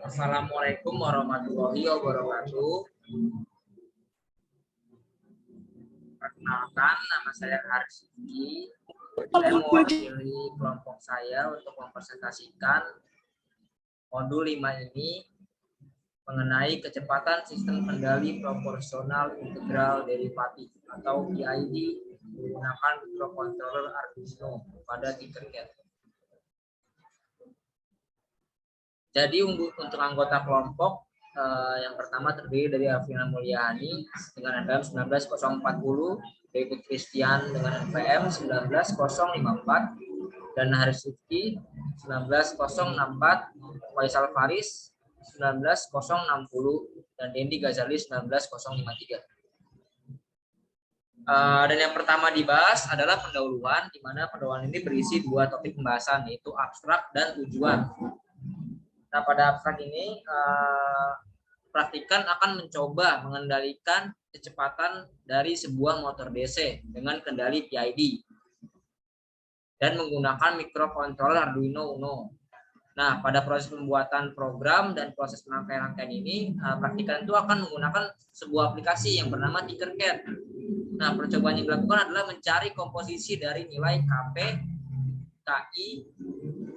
Assalamualaikum warahmatullahi wabarakatuh. Perkenalkan, nama saya Harsidi. Saya mewakili kelompok saya untuk mempresentasikan modul 5 ini mengenai kecepatan sistem kendali proporsional integral derivatif atau PID menggunakan microcontroller Arduino pada Tinkercad. Jadi untuk anggota kelompok yang pertama terdiri dari Alvina Mulyani dengan NPM 19040, David Christian dengan NPM 19054, dan Haris Rifki 19064, Faisal Faris 19060, dan Dendi Ghazali 19053. Dan yang pertama dibahas adalah pendahuluan, di mana pendahuluan ini berisi dua topik pembahasan, yaitu abstrak dan tujuan. Nah, pada abstrak ini, praktikan akan mencoba mengendalikan kecepatan dari sebuah motor DC dengan kendali PID dan menggunakan microcontroller Arduino Uno. Nah, pada proses pembuatan program dan proses rangkaian ini, praktikan itu akan menggunakan sebuah aplikasi yang bernama Tinkercad. Nah, percobaan yang dilakukan adalah mencari komposisi dari nilai KP, KI,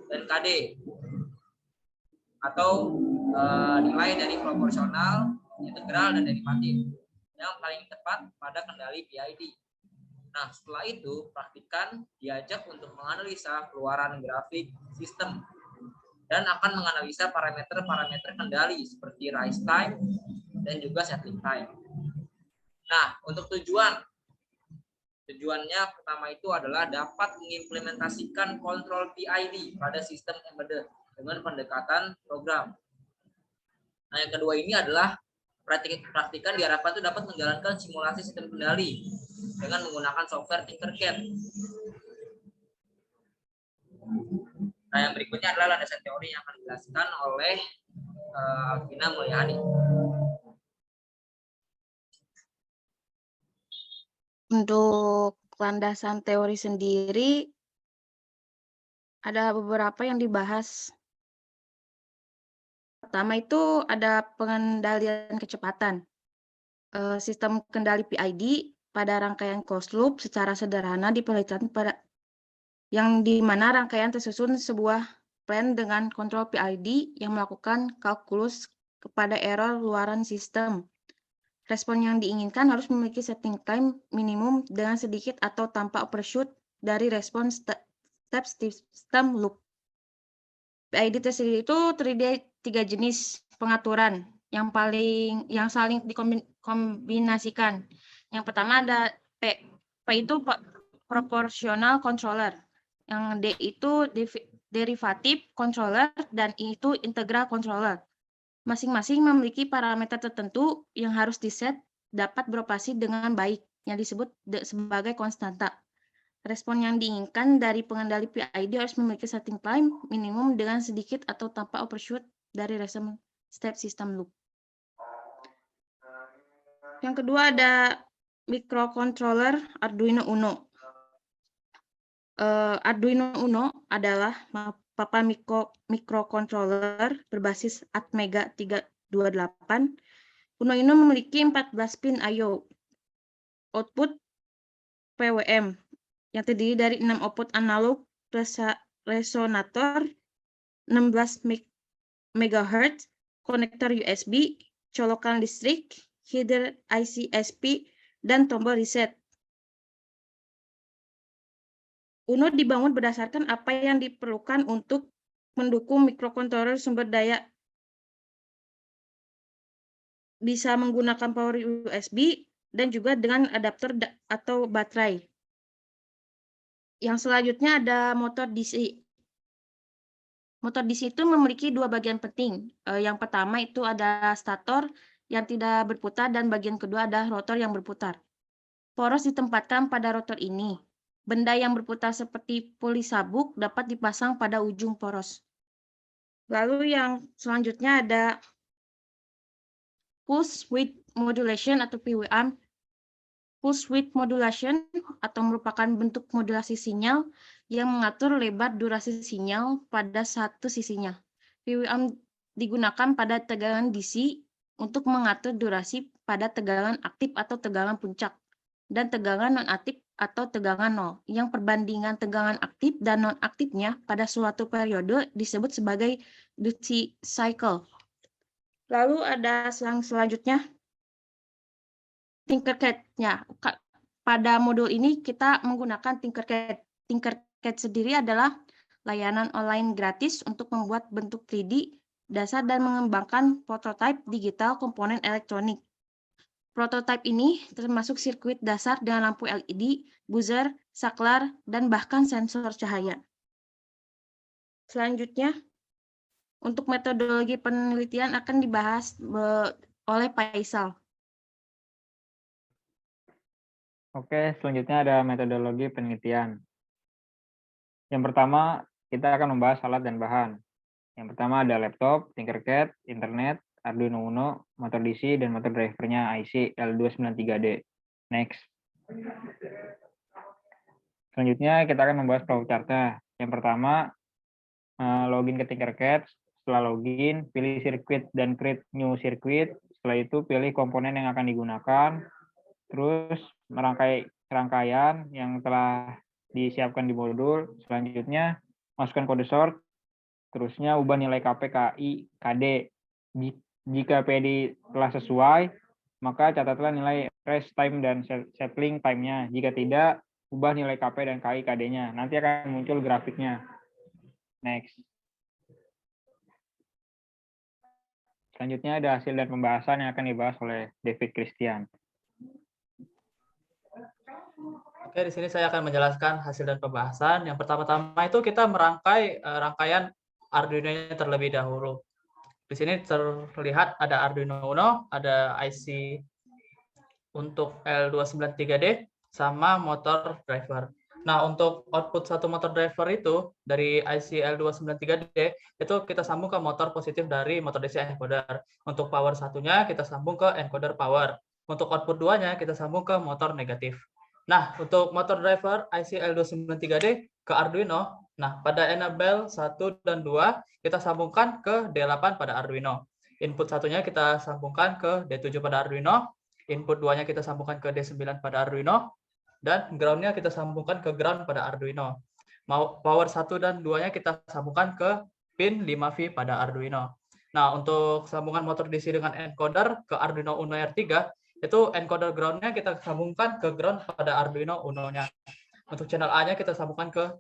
dan KD, atau nilai dari proporsional, integral, dan derivatif yang paling tepat pada kendali PID. Nah, setelah itu praktikan diajak untuk menganalisa keluaran grafik sistem dan akan menganalisa parameter-parameter kendali seperti rise time dan juga settling time. Nah, untuk tujuannya pertama itu adalah dapat mengimplementasikan kontrol PID pada sistem embedded dengan pendekatan program. Nah, yang kedua ini adalah praktikan diharapkan itu dapat menjalankan simulasi sistem kendali dengan menggunakan software Tinkercad. Nah, yang berikutnya adalah landasan teori yang akan dijelaskan oleh Alvina Mulyani. Untuk landasan teori sendiri ada beberapa yang dibahas. Pertama itu ada pengendalian kecepatan. Sistem kendali PID pada rangkaian closed loop secara sederhana diperlihatkan pada yang di mana rangkaian tersusun sebuah plan dengan kontrol PID yang melakukan kalkulus kepada error luaran sistem. Respon yang diinginkan harus memiliki setting time minimum dengan sedikit atau tanpa overshoot dari respon step system loop. PID tersendiri itu terdiri dari 3 jenis pengaturan yang saling dikombinasikan. Yang pertama ada P. P itu proportional controller. Yang D itu derivative controller dan I itu integral controller. Masing-masing memiliki parameter tertentu yang harus diset dapat beroperasi dengan baik yang disebut sebagai konstanta. Respon yang diinginkan dari pengendali PID harus memiliki setting time minimum dengan sedikit atau tanpa overshoot dari respon step system loop. Yang kedua ada microcontroller Arduino Uno. Arduino Uno adalah papan microcontroller berbasis Atmega 328. Uno ini memiliki 14 pin I/O. Output PWM yang terdiri dari 6 output analog resonator 16 MHz, konektor USB, colokan listrik, header IC SP, dan tombol reset. Uno dibangun berdasarkan apa yang diperlukan untuk mendukung microcontroller sumber daya bisa menggunakan power USB dan juga dengan adapter atau baterai. Yang selanjutnya ada motor DC. Motor DC itu memiliki dua bagian penting. Yang pertama itu ada stator yang tidak berputar dan bagian kedua ada rotor yang berputar. Poros ditempatkan pada rotor ini. Benda yang berputar seperti puli sabuk dapat dipasang pada ujung poros. Lalu yang selanjutnya ada pulse width modulation atau PWM. Pulse width modulation atau merupakan bentuk modulasi sinyal yang mengatur lebar durasi sinyal pada satu sisinya. PWM digunakan pada tegangan DC untuk mengatur durasi pada tegangan aktif atau tegangan puncak, dan tegangan non-aktif atau tegangan nol, yang perbandingan tegangan aktif dan non-aktifnya pada suatu periode disebut sebagai duty cycle. Lalu ada yang selanjutnya, Tinkercad-nya. Pada modul ini kita menggunakan Tinkercad. Tinkercad sendiri adalah layanan online gratis untuk membuat bentuk 3D dasar dan mengembangkan prototipe digital komponen elektronik. Prototipe ini termasuk sirkuit dasar dengan lampu LED, buzzer, saklar, dan bahkan sensor cahaya. Selanjutnya, untuk metodologi penelitian akan dibahas oleh Faisal. Oke, selanjutnya ada metodologi penelitian. Yang pertama, kita akan membahas alat dan bahan. Yang pertama ada laptop, Tinkercad, internet, Arduino Uno, motor DC, dan motor drivernya IC L293D. Next. Selanjutnya kita akan membahas flowchart-nya. Yang pertama, login ke Tinkercad. Setelah login, pilih circuit dan create new circuit. Setelah itu pilih komponen yang akan digunakan. Terus merangkai rangkaian yang telah disiapkan di modul. Selanjutnya, masukkan kode sort. Terusnya, ubah nilai KP, KI, KD. Jika PD telah sesuai, maka catatlah nilai rest time dan settling time-nya. Jika tidak, ubah nilai KP dan KI, KD-nya. Nanti akan muncul grafiknya. Next. Selanjutnya ada hasil dan pembahasan yang akan dibahas oleh David Christian. Oke, di sini saya akan menjelaskan hasil dan pembahasan. Yang pertama-tama itu kita merangkai rangkaian Arduino-nya terlebih dahulu. Di sini terlihat ada Arduino Uno, ada IC untuk L293D, sama motor driver. Nah, untuk output satu motor driver itu dari IC L293D, itu kita sambung ke motor positif dari motor DC encoder. Untuk power satunya kita sambung ke encoder power. Untuk output 2-nya kita sambung ke motor negatif. Nah, untuk motor driver IC L293D ke Arduino, nah pada enable 1 dan 2 kita sambungkan ke D8 pada Arduino. Input satunya kita sambungkan ke D7 pada Arduino, input 2-nya kita sambungkan ke D9 pada Arduino, dan ground-nya kita sambungkan ke ground pada Arduino. Power 1 dan 2-nya kita sambungkan ke pin 5V pada Arduino. Nah, untuk sambungan motor DC dengan encoder ke Arduino Uno R3, itu encoder ground-nya kita sambungkan ke ground pada Arduino Uno-nya. Untuk channel A-nya kita sambungkan ke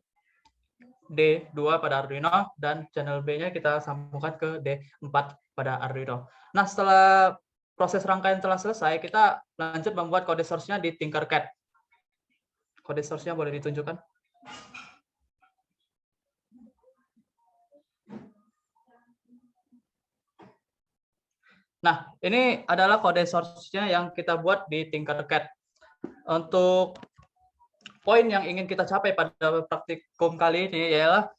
D2 pada Arduino, dan channel B-nya kita sambungkan ke D4 pada Arduino. Nah, setelah proses rangkaian telah selesai, kita lanjut membuat kode source-nya di Tinkercad. Kode source-nya boleh ditunjukkan. Nah, ini adalah kode source-nya yang kita buat di Tinkercad. Untuk poin yang ingin kita capai pada praktikum kali ini ialah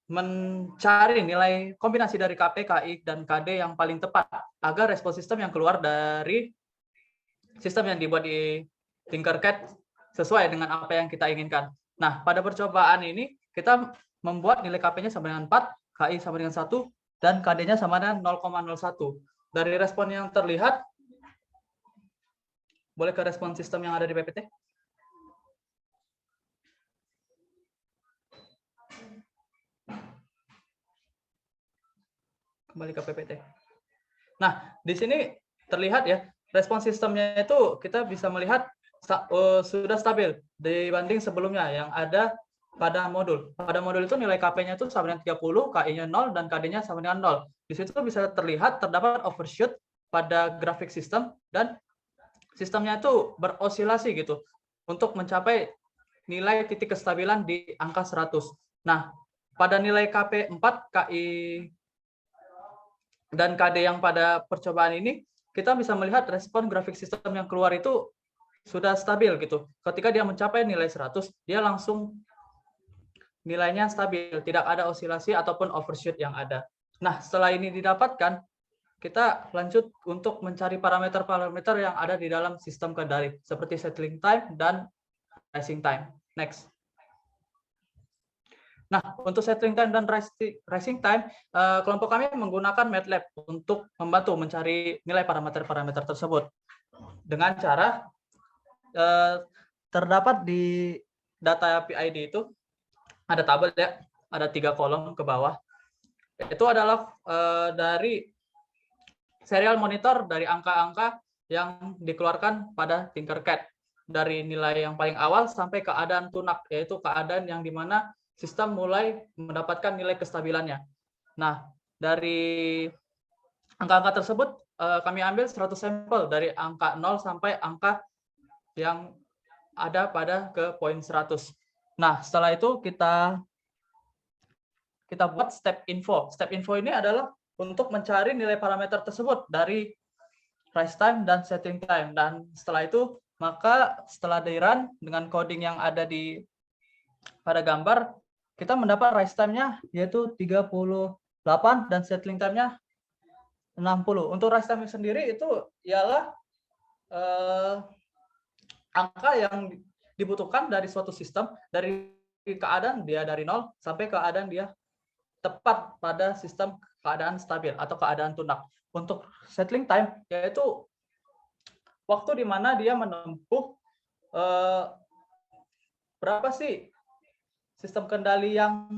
mencari nilai kombinasi dari KP, KI, dan KD yang paling tepat agar respon sistem yang keluar dari sistem yang dibuat di Tinkercad sesuai dengan apa yang kita inginkan. Nah, pada percobaan ini kita membuat nilai KP-nya sama dengan 4, KI sama dengan 1, dan KD-nya sama dengan 0,01. Dari respon yang terlihat, boleh ke respon sistem yang ada di PPT? Kembali ke PPT. Nah, di sini terlihat ya, respon sistemnya itu kita bisa melihat sudah stabil dibanding sebelumnya yang ada pada modul. Pada modul itu nilai KP-nya itu sama dengan 30, KI-nya 0, dan KD-nya sama dengan 0. Di situ bisa terlihat terdapat overshoot pada grafik sistem, dan sistemnya itu berosilasi gitu untuk mencapai nilai titik kestabilan di angka 100. Nah, pada nilai KP 4, KI, dan KD yang pada percobaan ini, kita bisa melihat respon grafik sistem yang keluar itu sudah stabil gitu. Ketika dia mencapai nilai 100, dia langsung nilainya stabil, tidak ada osilasi ataupun overshoot yang ada. Nah, setelah ini didapatkan, kita lanjut untuk mencari parameter-parameter yang ada di dalam sistem kendali, seperti settling time dan rising time. Next. Nah, untuk settling time dan rising time, kelompok kami menggunakan MATLAB untuk membantu mencari nilai parameter-parameter tersebut. Dengan cara terdapat di data PID itu ada tabel ya, ada 3 kolom ke bawah. Itu adalah dari serial monitor dari angka-angka yang dikeluarkan pada Tinkercad. Dari nilai yang paling awal sampai keadaan tunak, yaitu keadaan yang dimana sistem mulai mendapatkan nilai kestabilannya. Nah, dari angka-angka tersebut kami ambil 100 sampel dari angka 0 sampai angka yang ada pada ke poin 100. Nah, setelah itu kita buat step info. Step info ini adalah untuk mencari nilai parameter tersebut dari rise time dan setting time. Dan setelah itu, maka setelah di run dengan coding yang ada pada gambar, kita mendapat rise time-nya yaitu 38 dan settling time-nya 60. Untuk rise time sendiri itu ialah angka yang dibutuhkan dari suatu sistem, dari keadaan dia dari 0 sampai keadaan dia tepat pada sistem keadaan stabil atau keadaan tunak. Untuk settling time yaitu waktu di mana dia menempuh berapa sih sistem kendali yang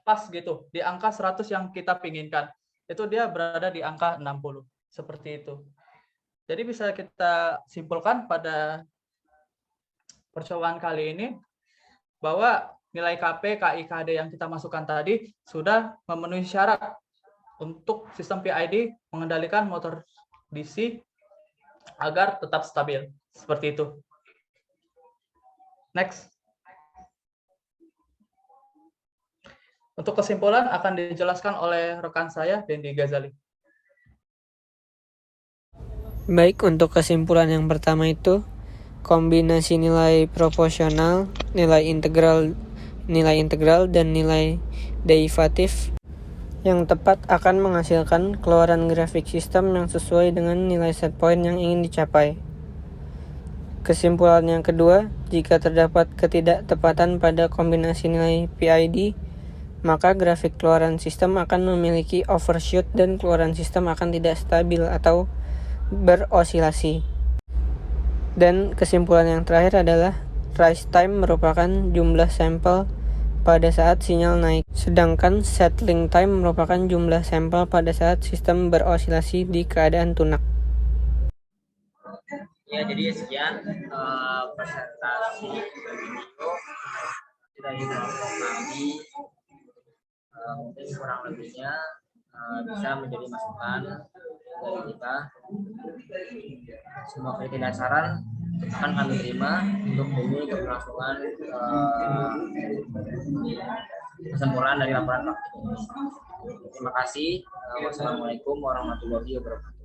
pas gitu, di angka 100 yang kita pinginkan. Itu dia berada di angka 60, seperti itu. Jadi bisa kita simpulkan pada percobaan kali ini bahwa nilai KP, KI, KD yang kita masukkan tadi sudah memenuhi syarat untuk sistem PID mengendalikan motor DC agar tetap stabil. Seperti itu. Next. Untuk kesimpulan akan dijelaskan oleh rekan saya, Dendi Ghazali. Baik, untuk kesimpulan yang pertama itu, kombinasi nilai proporsional, nilai integral, dan nilai derivatif yang tepat akan menghasilkan keluaran grafik sistem yang sesuai dengan nilai set point yang ingin dicapai. Kesimpulan yang kedua, jika terdapat ketidaktepatan pada kombinasi nilai PID, maka grafik keluaran sistem akan memiliki overshoot dan keluaran sistem akan tidak stabil atau berosilasi. Dan kesimpulan yang terakhir adalah rise time merupakan jumlah sampel pada saat sinyal naik, sedangkan settling time merupakan jumlah sampel pada saat sistem berosilasi di keadaan tunak. Ya, jadi sekian presentasi video dari kelompok kami. Mungkin kurang lebihnya bisa menjadi masukan dari kita. Semua kritik dan saran akan kami terima untuk demi keberlangsungan kesimpulan dari laporan praktik ini. Terima kasih. Wassalamualaikum warahmatullahi wabarakatuh.